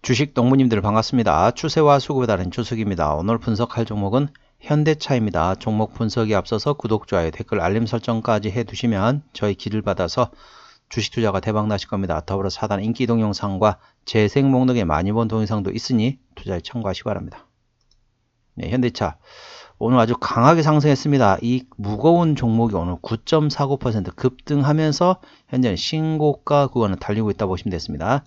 주식 동무님들 반갑습니다. 추세와 수급에 따른 주석입니다. 오늘 분석할 종목은 현대차입니다. 종목 분석에 앞서서 구독, 좋아요, 댓글, 알림 설정까지 해두시면 저희 길을 받아서 주식 투자가 대박 나실 겁니다. 더불어 하단 인기 동영상과 재생 목록에 많이 본 동영상도 있으니 투자에 참고하시기 바랍니다. 네, 현대차 오늘 아주 강하게 상승했습니다. 이 무거운 종목이 오늘 9.49% 급등하면서 현재는 신고가 구간을 달리고 있다 보시면 되겠습니다.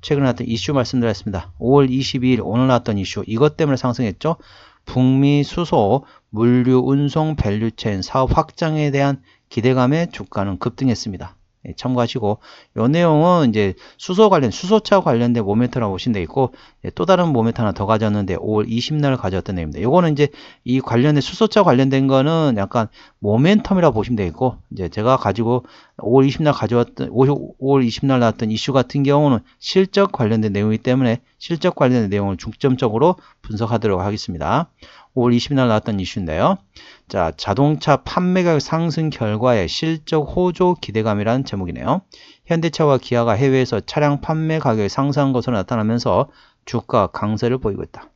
최근에 나왔던 이슈 말씀드렸습니다. 5월 22일 오늘 나왔던 이슈, 이것 때문에 상승했죠. 북미 수소, 물류, 운송, 밸류체인 사업 확장에 대한 기대감에 주가는 급등했습니다. 예, 참고하시고, 이 내용은 이제 수소 관련, 수소차 관련된 모멘트라고 보시면 되겠고, 예, 또 다른 모멘트 하나 더 가졌는데 5월 20날 가져왔던 내용입니다. 요거는 이제 이 관련된 수소차 관련된 거는 약간 모멘텀이라고 보시면 되겠고, 이제 제가 가지고 5월 20날 가져왔던 5월 20날 나왔던 이슈 같은 경우는 실적 관련된 내용이기 때문에 실적 관련된 내용을 중점적으로 분석하도록 하겠습니다. 5월 20날 나왔던 이슈인데요. 자, 자동차 판매 가격 상승 결과의 실적 호조 기대감이라는 제목이네요. 현대차와 기아가 해외에서 차량 판매 가격이 상승한 것으로 나타나면서 주가 강세를 보이고 있다.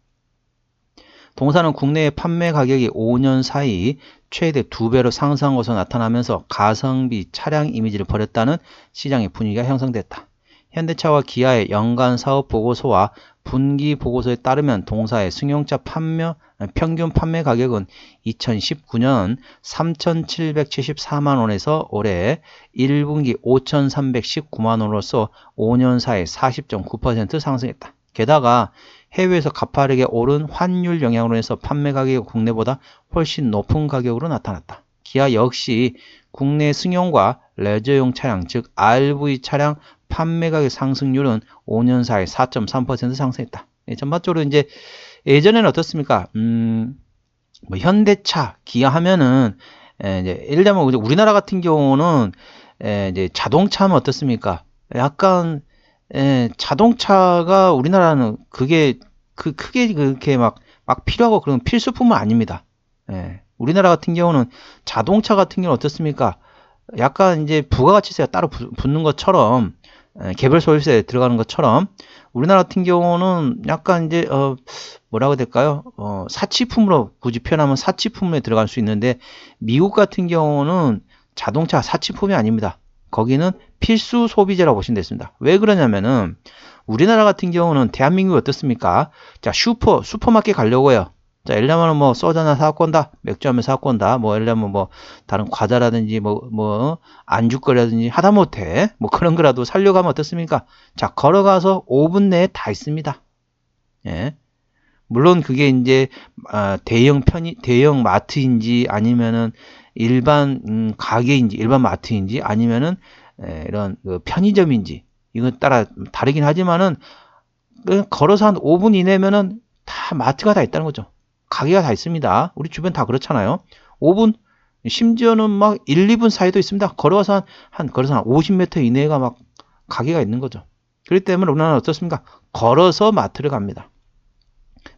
동사는 국내의 판매 가격이 5년 사이 최대 2배로 상승한 것으로 나타나면서 가성비 차량 이미지를 버렸다는 시장의 분위기가 형성됐다. 현대차와 기아의 연간 사업 보고서와 분기 보고서에 따르면 동사의 승용차 평균 판매 가격은 2019년 3,774만 원에서 올해 1분기 5,319만 원으로서 5년 사이 40.9% 상승했다. 게다가 해외에서 가파르게 오른 환율 영향으로 해서 판매 가격이 국내보다 훨씬 높은 가격으로 나타났다. 기아 역시 국내 승용과 레저용 차량, 즉 RV 차량 판매 가격 상승률은 5년 사이 4.3% 상승했다. 예, 전반적으로 이제 예전에는 어떻습니까? 뭐 현대차, 기아 하면은 이제 예를 들면 우리나라 같은 경우는 이제 자동차 하면 어떻습니까? 약간 자동차가 우리나라는 그게 크게 그렇게 막 필요하고 그런 필수품은 아닙니다. 우리나라 같은 경우는 자동차 같은 경우는 어떻습니까? 약간 이제 부가가치세가 따로 붙는 것처럼 개별 소유세에 들어가는 것처럼 우리나라 같은 경우는 약간 이제 뭐라고 해야 될까요? 사치품으로 굳이 표현하면 사치품에 들어갈 수 있는데 미국 같은 경우는 자동차 사치품이 아닙니다. 거기는 필수 소비재라고 보시면 되겠습니다. 왜 그러냐면은 우리나라 같은 경우는 대한민국이 어떻습니까? 자, 슈퍼마켓 가려고 해요. 자, 예를 들면 뭐 소주 하나 사갖고 온다, 맥주 한잔 사갖고 온다, 뭐 예를 들면 뭐 다른 과자라든지 뭐 안주거리라든지 하다못해 뭐 그런 거라도 사려고 하면 어떻습니까? 자, 걸어가서 5분 내에 다 있습니다. 예. 물론 그게 이제 대형 마트인지 아니면은 일반 가게인지 일반 마트인지 아니면은 이런 편의점인지 이건 따라 다르긴 하지만은 걸어서 한 5분 이내면은 다 마트가 다 있다는 거죠. 가게가 다 있습니다. 우리 주변 다 그렇잖아요. 5분 심지어는 막 1, 2분 사이도 있습니다. 걸어서 한 50m 이내가 막 가게가 있는 거죠. 그렇기 때문에 우리나라는 어떻습니까? 걸어서 마트를 갑니다.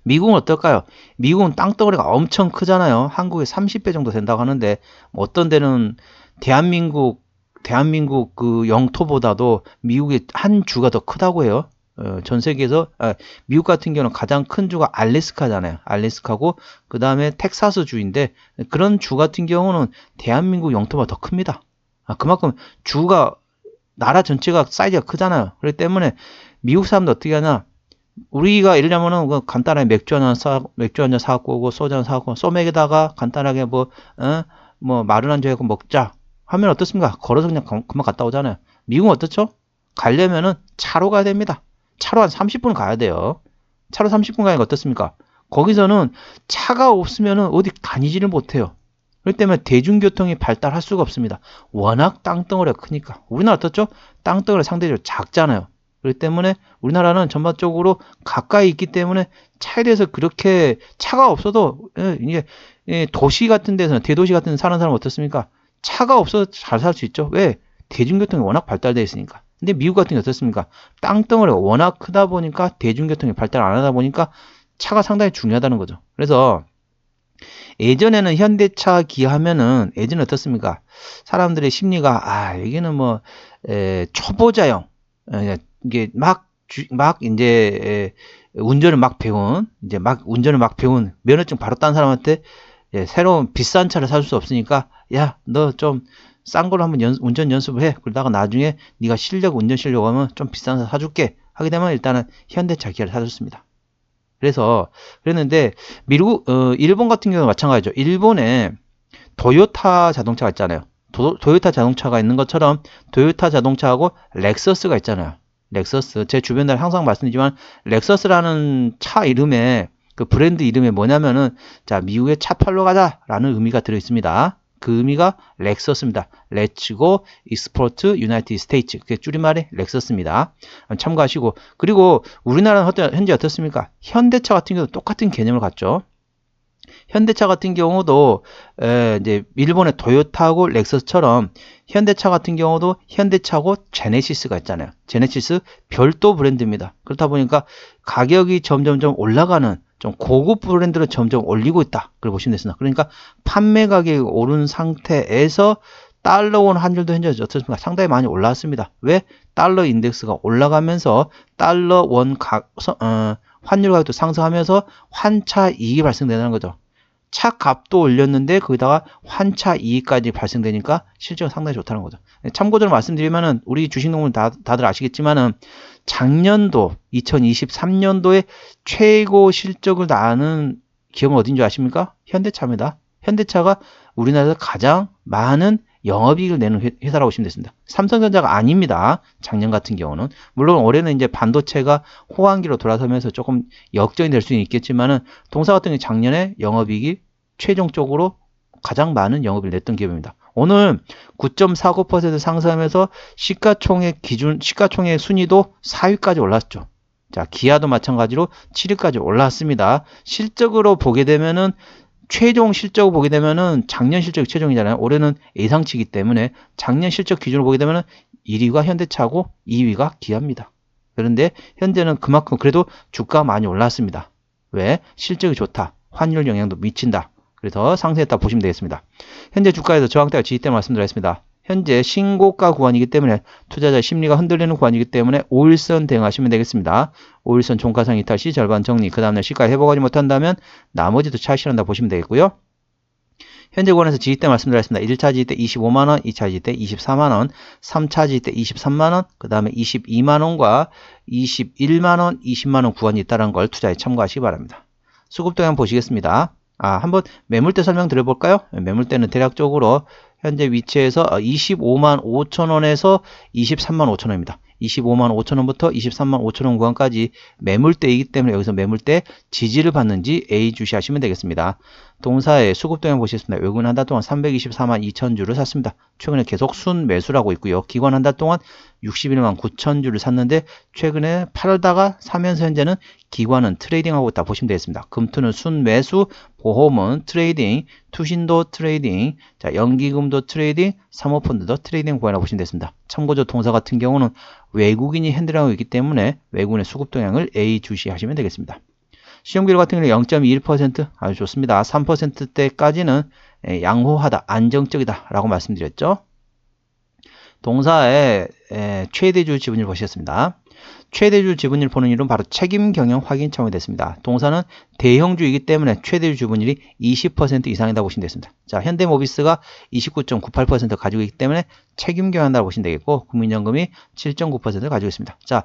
미국은 어떨까요? 미국은 땅덩어리가 엄청 크잖아요. 한국의 30배 정도 된다고 하는데 어떤 데는 대한민국 그 영토보다도 미국의 한 주가 더 크다고 해요. 전 세계에서 미국 같은 경우는 가장 큰 주가 알래스카잖아요. 알래스카고 그 다음에 텍사스 주인데 그런 주 같은 경우는 대한민국 영토보다 더 큽니다. 그만큼 주가 나라 전체가 사이즈가 크잖아요. 그렇기 때문에 미국 사람들 어떻게 하냐? 우리가 예를 들면은 간단하게 맥주 한잔 사갖고 오고 소주 한잔 사갖고 소맥에다가 간단하게 뭐 마른 안주 해갖고 먹자 하면 어떻습니까? 걸어서 그냥 금방 갔다 오잖아요. 미국은 어떻죠? 가려면은 차로 가야 됩니다. 차로 한 30분 가야 돼요. 차로 30분 가니까 어떻습니까? 거기서는 차가 없으면은 어디 다니지를 못해요. 그렇기 때문에 대중교통이 발달할 수가 없습니다. 워낙 땅덩어리가 크니까. 우리나라 어떻죠? 땅덩어리가 상대적으로 작잖아요. 그렇기 때문에 우리나라는 전반적으로 가까이 있기 때문에 차에 대해서 그렇게 차가 없어도 이게 도시 같은 데서는 대도시 같은 데 사는 사람은 어떻습니까? 차가 없어도 잘 살 수 있죠. 왜? 대중교통이 워낙 발달되어 있으니까. 근데 미국 같은 게 어떻습니까? 땅덩어리가 워낙 크다 보니까 대중교통이 발달 안 하다 보니까 차가 상당히 중요하다는 거죠. 그래서 예전에는 현대차 기아하면은 예전에 어떻습니까? 사람들의 심리가 여기는 뭐 초보자용 이게 막 이제 운전을 막 배운 면허증 바로 딴 사람한테 새로운 비싼 차를 사줄 수 없으니까 야, 너 좀 싼 걸로 한번 운전 연습을 해. 그러다가 나중에 네가 운전 실력 하면 좀 비싼 차 사줄게. 하게 되면 일단은 현대차 기아를 사줬습니다. 그래서 그랬는데 일본 같은 경우는 마찬가지죠. 일본에 도요타 자동차가 있잖아요. 도요타 자동차가 있는 것처럼 도요타 자동차하고 렉서스가 있잖아요. 렉서스. 제 주변에 항상 말씀드리지만 렉서스라는 차 이름에 그 브랜드 이름에 뭐냐면은 자, 미국에 차 팔러 가자라는 의미가 들어 있습니다. 그 의미가 렉서스입니다. 레츠고 익스포트 유나이티드 스테이츠. 그게 줄임말이 렉서스입니다. 참고하시고 그리고 우리나라는 현재 어떻습니까? 현대차 같은 경우도 똑같은 개념을 갖죠. 현대차 같은 경우도 이제 일본의 도요타하고 렉서스처럼 현대차 같은 경우도 현대차하고 제네시스가 있잖아요. 제네시스 별도 브랜드입니다. 그렇다 보니까 가격이 점점점 올라가는 좀 고급 브랜드를 점점 올리고 있다. 그걸 보시면 되습니다. 그러니까 판매 가격이 오른 상태에서 달러 원 환율도 현재 어떻습니까? 상당히 많이 올라왔습니다. 왜? 달러 인덱스가 올라가면서 달러 원 환율 가격도 상승하면서 환차 이익이 발생되는 거죠. 차 값도 올렸는데 거기다가 환차 이익까지 발생되니까 실제로 상당히 좋다는 거죠. 참고적으로 말씀드리면은 우리 주식농문 다들 아시겠지만은 작년도 2023년도에 최고 실적을 나는 기업은 어딘 줄 아십니까? 현대차입니다. 현대차가 우리나라에서 가장 많은 영업이익을 내는 회사라고 보시면 됐습니다. 삼성전자가 아닙니다. 작년 같은 경우는. 물론 올해는 이제 반도체가 호황기로 돌아서면서 조금 역전이 될 수는 있겠지만은 동사 같은 경우 작년에 영업이익이 최종적으로 가장 많은 영업이익을 냈던 기업입니다. 오늘 9.49% 상승하면서 시가총액 순위도 4위까지 올랐죠. 자, 기아도 마찬가지로 7위까지 올랐습니다. 실적으로 보게 되면은 최종 실적을 보게 되면은 작년 실적이 최종이잖아요. 올해는 예상치이기 때문에 작년 실적 기준으로 보게 되면은 1위가 현대차고 2위가 기아입니다. 그런데 현재는 그만큼 그래도 주가가 많이 올랐습니다. 왜? 실적이 좋다. 환율 영향도 미친다. 그래서 상승했다 보시면 되겠습니다. 현재 주가에서 저항대가 지지 때문에 말씀드렸습니다. 현재 신고가 구간이기 때문에 투자자 심리가 흔들리는 구간이기 때문에 5일선 대응하시면 되겠습니다. 5일선 종가상 이탈 시 절반 정리, 그 다음날 시가 회복하지 못한다면 나머지도 차익실현한다 보시면 되겠고요. 현재 구간에서 지지 때 말씀드렸습니다. 1차 지지 때 25만원, 2차 지지 때 24만원, 3차 지지 때 23만원, 그 다음에 22만원과 21만원, 20만원 구간이 있다는 걸 투자에 참고하시기 바랍니다. 수급 동향 보시겠습니다. 한번 매물대 설명 드려볼까요? 매물대는 대략적으로 현재 위치에서 25만 5천원에서 23만 5천원입니다. 25만 5천원부터 23만 5천원 구간까지 매물대이기 때문에 여기서 매물대 지지를 받는지 A 주시하시면 되겠습니다. 동사의 수급 동향 보시겠습니다. 외국인 한 달 동안 324만 2천 주를 샀습니다. 최근에 계속 순매수라고 있고요. 기관 한 달 동안 61만 9천 주를 샀는데 최근에 팔다가 사면서 현재는 기관은 트레이딩하고 있다 보시면 되겠습니다. 금투는 순매수, 보험은 트레이딩, 투신도 트레이딩, 자 연기금도 트레이딩, 사모펀드도 트레이딩 구간이라고 보시면 되겠습니다. 참고로 동사 같은 경우는 외국인이 핸들하고 있기 때문에 외국인의 수급 동향을 A 주시하시면 되겠습니다. 시험기록 같은 경우는 0.21% 아주 좋습니다. 3%대까지는 양호하다, 안정적이다 라고 말씀드렸죠. 동사의 최대주 지분율 보시겠습니다. 최대주 지분율 보는 일은 바로 책임 경영 확인 차원이 됐습니다. 동사는 대형주이기 때문에 최대주 지분율이 20% 이상이다 보시면 되겠습니다. 자, 현대모비스가 29.98% 가지고 있기 때문에 책임 경영한다고 보시면 되겠고 국민연금이 7.9%를 가지고 있습니다. 자,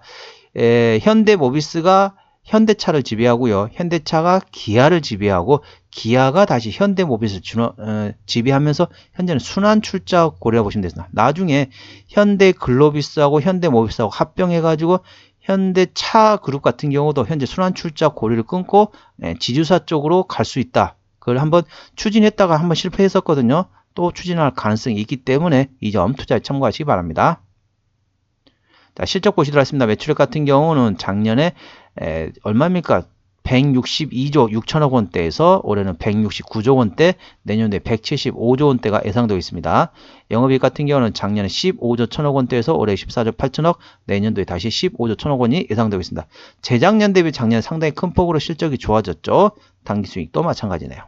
현대모비스가 현대차를 지배하고요. 현대차가 기아를 지배하고 기아가 다시 현대모비스를 지배하면서 현재는 순환 출자 고려해 보시면 되겠습니다. 나중에 현대글로비스하고 현대모비스하고 합병해가지고 현대차 그룹 같은 경우도 현재 순환 출자 고려를 끊고 지주사 쪽으로 갈 수 있다. 그걸 한번 추진했다가 한번 실패했었거든요. 또 추진할 가능성이 있기 때문에 이 점 투자에 참고하시기 바랍니다. 자, 실적 보시도록 하겠습니다. 매출액 같은 경우는 작년에 얼마입니까? 162조 6천억 원대에서 올해는 169조 원대, 내년도에 175조 원대가 예상되고 있습니다. 영업이익 같은 경우는 작년에 15조 1천억 원대에서 올해 14조 8천억, 내년도에 다시 15조 1천억 원이 예상되고 있습니다. 재작년 대비 작년에 상당히 큰 폭으로 실적이 좋아졌죠. 당기수익도 마찬가지네요.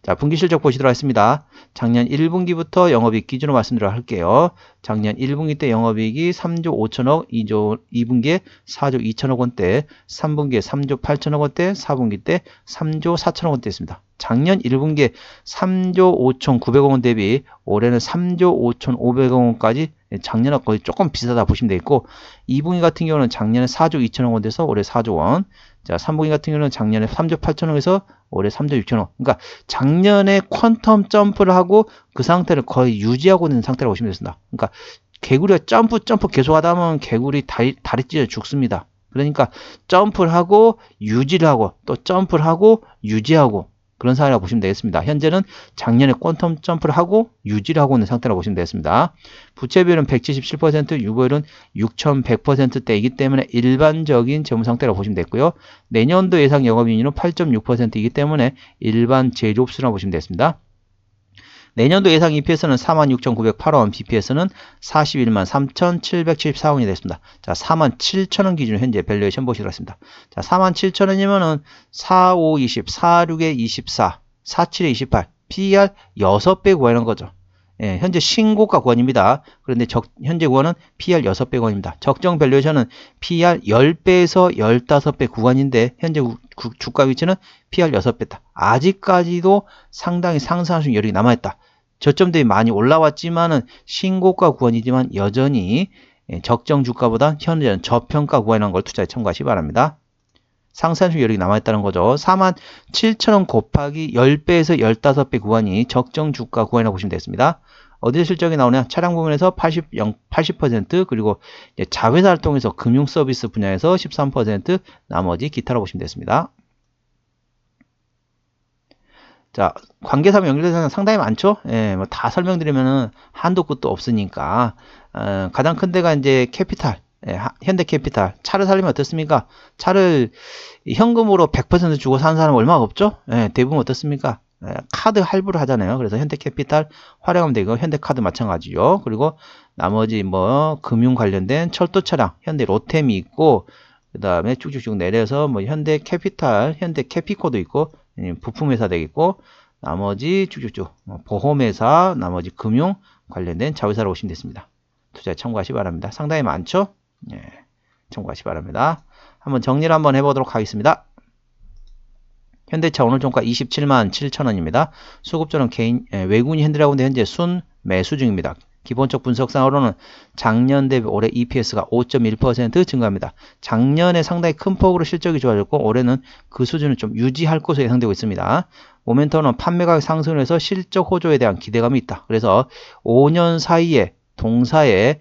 자, 분기 실적 보시도록 하겠습니다. 작년 1분기부터 영업이익 기준으로 말씀드리도록 할게요. 작년 1분기 때 영업이익이 3조 5천억, 2분기에 4조 2천억 원대, 3분기에 3조 8천억 원대, 4분기 때 3조 4천억 원대였습니다. 작년 1분기에 3조 5천 9백억 원 대비 올해는 3조 5천 5백억 원까지 작년과 거의 조금 비슷하다 보시면 되겠고, 2분기 같은 경우는 작년에 4조 2천억 원 돼서 올해 4조 원. 자, 3분기 같은 경우는 작년에 3조 8천억에서 올해 3조 6천억. 그러니까 작년에 퀀텀 점프를 하고 그 상태를 거의 유지하고 있는 상태라고 보시면 되겠습니다. 그러니까 개구리가 점프 계속 하다 보면 개구리 다리 찢어 죽습니다. 그러니까 점프를 하고 유지를 하고 또 점프를 하고 유지하고 그런 상황이라고 보시면 되겠습니다. 현재는 작년에 퀀텀 점프를 하고 유지를 하고 있는 상태라고 보시면 되겠습니다. 부채 비율은 177%, 유보율은 6100%대이기 때문에 일반적인 재무 상태라고 보시면 되고요. 내년도 예상 영업이익률은 8.6%이기 때문에 일반 제조업 수준이라고 보시면 되겠습니다. 내년도 예상 EPS는 46,908원, BPS는 413,774원이 됐습니다. 자, 47,000원 기준 현재 밸류에이션 보시도록 하겠습니다. 자, 47,000원이면은 4, 5, 20, 4, 6에 24, 4, 7에 28, PER 6배 구하는 거죠. 예, 현재 신고가 구간입니다. 그런데 현재 구간은 PER 6배 구간입니다. 적정 밸류에이션은 PER 10배에서 15배 구간인데 현재 주가 위치는 PER 6배다. 아직까지도 상당히 상승할 수 있는 여력이 남아있다. 저점 대비 많이 올라왔지만은 신고가 구간이지만 여전히 적정 주가보다 현재는 저평가 구간이라는 걸 투자에 참고하시기 바랍니다. 상승할 수 있는 여력이 남아있다는 거죠. 47,000원 곱하기 10배에서 15배 구간이 적정 주가 구간이라고 보시면 되겠습니다. 어디에 실적이 나오냐? 차량 부분에서 80% 그리고 자회사 활동에서 금융 서비스 분야에서 13%, 나머지 기타라고 보시면 되겠습니다. 자, 관계사무 연결대상 상당히 많죠? 예, 뭐 다 설명드리면은 한도 끝도 없으니까. 가장 큰 데가 이제 캐피탈, 현대캐피탈. 차를 살리면 어떻습니까? 차를 현금으로 100% 주고 사는 사람 얼마가 없죠? 예, 대부분 어떻습니까? 카드 할부를 하잖아요. 그래서 현대캐피탈 활용하면 되고, 현대카드 마찬가지죠. 그리고 나머지 뭐 금융 관련된 철도 차량, 현대 로템이 있고, 그 다음에 쭉쭉쭉 내려서 뭐 현대캐피탈, 현대캐피코도 있고, 부품회사 되겠고, 나머지 쭉쭉쭉 보험회사, 나머지 금융 관련된 자회사로 오시면 됐습니다. 투자에 참고하시기 바랍니다. 상당히 많죠? 예, 참고하시기 바랍니다. 한번 정리를 한번 해보도록 하겠습니다. 현대차 오늘 종가 27만 7천원입니다. 수급조는 외국인이 핸들하고 있는데 현재 순 매수 중입니다. 기본적 분석상으로는 작년 대비 올해 EPS가 5.1% 증가합니다. 작년에 상당히 큰 폭으로 실적이 좋아졌고 올해는 그 수준을 좀 유지할 것으로 예상되고 있습니다. 모멘텀은 판매 가격 상승을 해서 실적 호조에 대한 기대감이 있다. 그래서 5년 사이에 동사의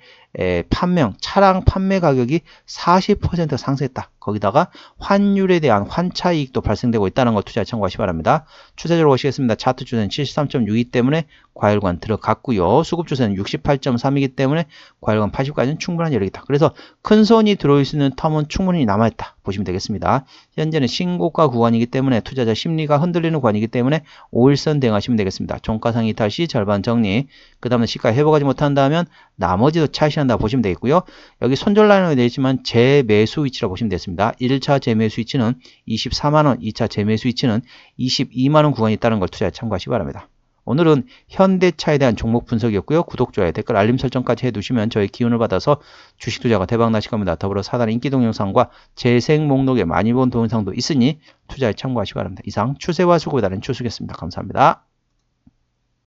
차량 판매 가격이 40% 상승했다. 거기다가 환율에 대한 환차이익도 발생되고 있다는 것 투자에 참고하시기 바랍니다. 추세적으로 보시겠습니다. 차트 추세는 73.62 때문에 과열관 들어갔고요. 수급 추세는 68.3이기 때문에 과열관 80까지는 충분한 여력이다. 그래서 큰 손이 들어올 수 있는 텀은 충분히 남아있다. 보시면 되겠습니다. 현재는 신고가 구간이기 때문에 투자자 심리가 흔들리는 구간이기 때문에 5일선 대응하시면 되겠습니다. 종가상 이탈 시 절반 정리, 그 다음에 시가 회복하지 못한다면 나머지도 차시한다 보시면 되겠고요. 여기 손절 라인으로 되어 있지만 재매수 위치라고 보시면 되겠습니다. 1차 재매수 위치는 24만원, 2차 재매수 위치는 22만원 구간이 있다는 걸 투자에 참고하시기 바랍니다. 오늘은 현대차에 대한 종목 분석이었고요. 구독, 좋아요, 댓글, 알림 설정까지 해두시면 저의 기운을 받아서 주식 투자가 대박 나실 겁니다. 더불어 사단 인기 동영상과 재생 목록에 많이 본 동영상도 있으니 투자에 참고하시기 바랍니다. 이상 추세와 수급에 따른 추수겠습니다. 감사합니다.